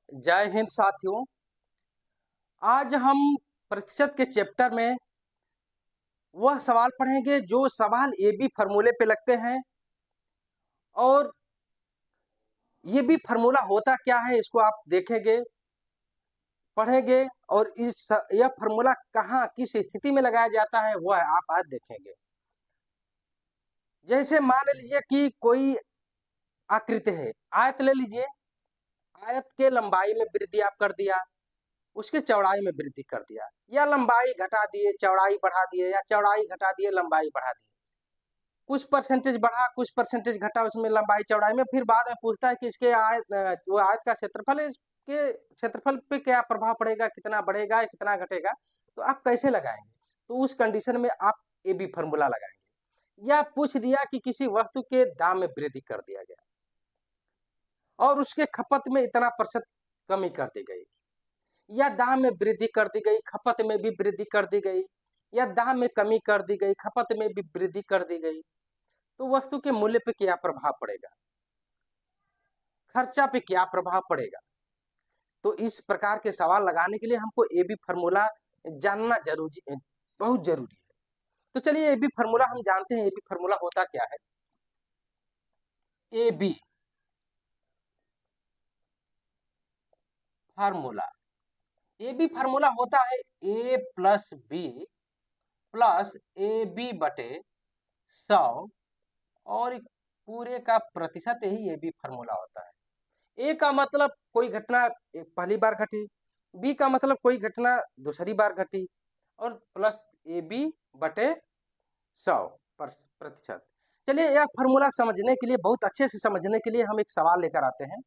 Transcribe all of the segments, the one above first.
जय हिंद साथियों। आज हम प्रतिशत के चैप्टर में वह सवाल पढ़ेंगे जो सवाल ए बी फॉर्मूले पे लगते हैं। और ये भी फार्मूला होता क्या है इसको आप देखेंगे, पढ़ेंगे। और यह फार्मूला कहाँ किस स्थिति में लगाया जाता है वह आप आज देखेंगे। जैसे मान लीजिए कि कोई आकृति है, आयत ले लीजिए। आयत के लंबाई में वृद्धि आप कर दिया, उसके चौड़ाई में वृद्धि कर दिया, या लंबाई घटा दिए चौड़ाई बढ़ा दिए, या चौड़ाई घटा दिए लंबाई बढ़ा दी। कुछ परसेंटेज बढ़ा कुछ परसेंटेज घटा उसमें लंबाई चौड़ाई में। फिर बाद में पूछता है कि इसके वो आयत का क्षेत्रफल है, इसके क्षेत्रफल पे क्या प्रभाव पड़ेगा, कितना बढ़ेगा कितना घटेगा, तो आप कैसे लगाएंगे। तो उस कंडीशन में आप ए बी फॉर्मूला लगाएंगे। या पूछ दिया कि किसी वस्तु के दाम में वृद्धि कर दिया गया और उसके खपत में इतना प्रतिशत कमी कर दी गई, या दाम में वृद्धि कर दी गई खपत में भी वृद्धि कर दी गई, या दाम में कमी कर दी गई खपत में भी वृद्धि कर दी गई, तो वस्तु के मूल्य पे क्या प्रभाव पड़ेगा, खर्चा पे क्या प्रभाव पड़ेगा। तो इस प्रकार के सवाल लगाने के लिए हमको ए बी फॉर्मूला जानना बहुत जरूरी है। तो चलिए ए बी फॉर्मूला हम जानते हैं। ए बी फॉर्मूला होता क्या है। A B formula, A B formula होता है A plus B plus A B बटे 100 और पूरे का प्रतिशत, यही ए बी फार्मूला होता है। ए का मतलब कोई घटना पहली बार घटी, बी का मतलब कोई घटना दूसरी बार घटी, और प्लस ए बी बटे 100 प्रतिशत। चलिए यह फार्मूला समझने के लिए, बहुत अच्छे से समझने के लिए हम एक सवाल लेकर आते हैं।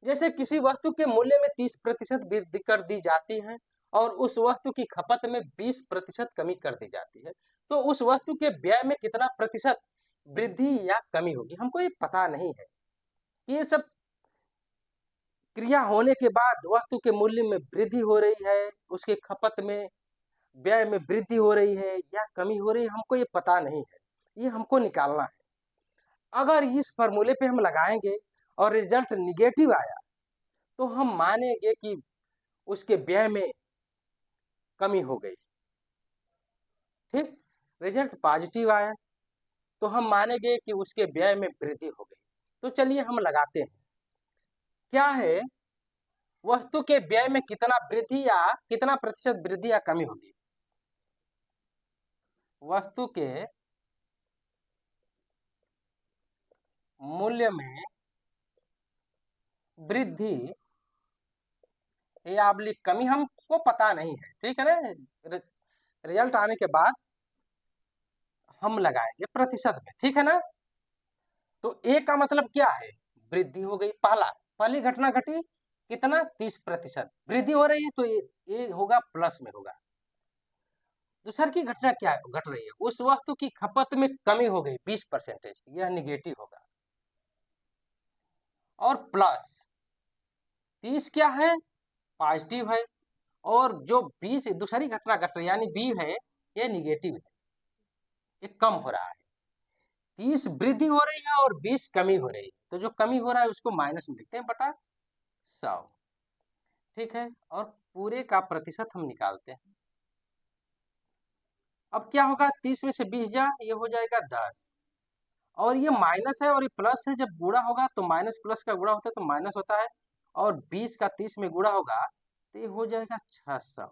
जैसे किसी वस्तु के मूल्य में 30% वृद्धि कर दी जाती है और उस वस्तु की खपत में 20% कमी कर दी जाती है, तो उस वस्तु के व्यय में कितना प्रतिशत वृद्धि या कमी होगी, हमको ये पता नहीं है। ये सब क्रिया होने के बाद वस्तु के मूल्य में वृद्धि हो रही है, उसके खपत में व्यय में वृद्धि हो रही है या कमी हो रही है, हमको ये पता नहीं है। ये हमको निकालना है। अगर इस फॉर्मूले पे हम लगाएंगे और रिजल्ट निगेटिव आया तो हम मानेंगे कि उसके व्यय में कमी हो गई। ठीक, रिजल्ट पॉजिटिव आया तो हम मानेंगे कि उसके व्यय में वृद्धि हो गई। तो चलिए हम लगाते हैं। क्या है, वस्तु के व्यय में कितना वृद्धि या कितना प्रतिशत वृद्धि या कमी होगी। वस्तु के मूल्य में वृद्धि या कमी हमको पता नहीं है, ठीक है ना। रिजल्ट आने के बाद हम लगाएंगे प्रतिशत में, ठीक है ना। तो ए का मतलब क्या है, वृद्धि हो गई। पहली घटना घटी, कितना 30% वृद्धि हो रही है, तो ये होगा प्लस में होगा। दूसरी की घटना क्या घट रही है, उस वस्तु की खपत में कमी हो गई 20%, यह निगेटिव होगा। और प्लस 30 क्या है, पॉजिटिव है। और जो 20 दूसरी घटना घट रही है यानी बी है, ये निगेटिव है, ये कम हो रहा है। 30 वृद्धि हो रही है और 20 कमी हो रही है, तो जो कमी हो रहा है उसको माइनस में लिखते हैं बटा 100, ठीक है। और पूरे का प्रतिशत हम निकालते हैं। अब क्या होगा, 30 में से 20 जा, ये हो जाएगा 10, और ये माइनस है और ये प्लस है। जब गुणा होगा तो माइनस प्लस का गुणा होता है तो माइनस होता है, और 20 का 30 में गुणा होगा तो ये हो जाएगा 600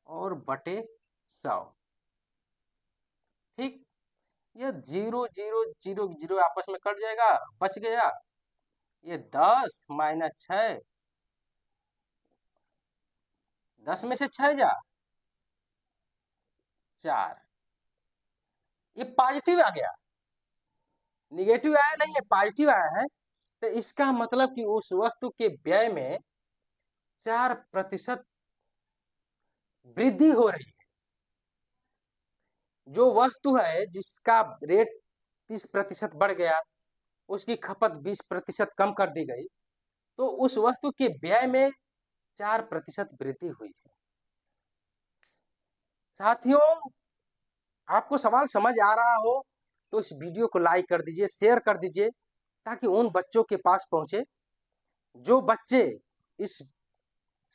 और बटे 100, ठीक। ये 0 0 0 0 आपस में कट जाएगा, बच गया ये 10 माइनस 6, 10 में से 6 जा 4, ये पॉजिटिव आ गया, निगेटिव आया नहीं है, पॉजिटिव आया है। तो इसका मतलब कि उस वस्तु के व्यय में 4% वृद्धि हो रही है। जो वस्तु है जिसका रेट 30% बढ़ गया, उसकी खपत 20% कम कर दी गई, तो उस वस्तु के व्यय में 4% वृद्धि हुई है। साथियों, आपको सवाल समझ आ रहा हो तो इस वीडियो को लाइक कर दीजिए, शेयर कर दीजिए, ताकि उन बच्चों के पास पहुंचे जो बच्चे इस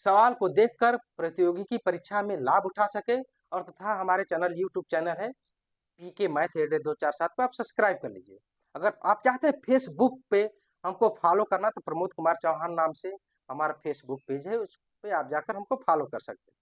सवाल को देखकर प्रतियोगी की परीक्षा में लाभ उठा सके, और तथा हमारे चैनल यूट्यूब चैनल है पीके मैथ 247 को आप सब्सक्राइब कर लीजिए। अगर आप चाहते हैं फेसबुक पे हमको फॉलो करना तो प्रमोद कुमार चौहान नाम से हमारा फेसबुक पेज है, उस पे आप जाकर हमको फॉलो कर सकते हैं।